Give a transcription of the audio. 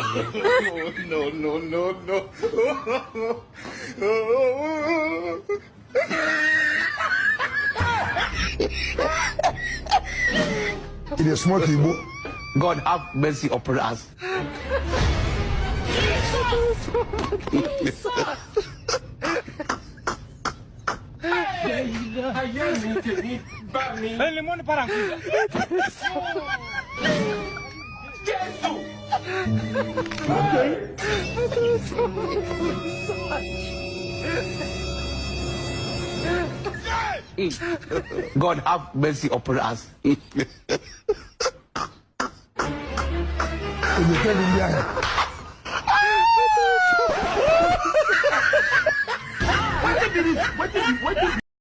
No, no, no, no. It is small people. God have mercy upon us. God have mercy upon us. It is very young. What did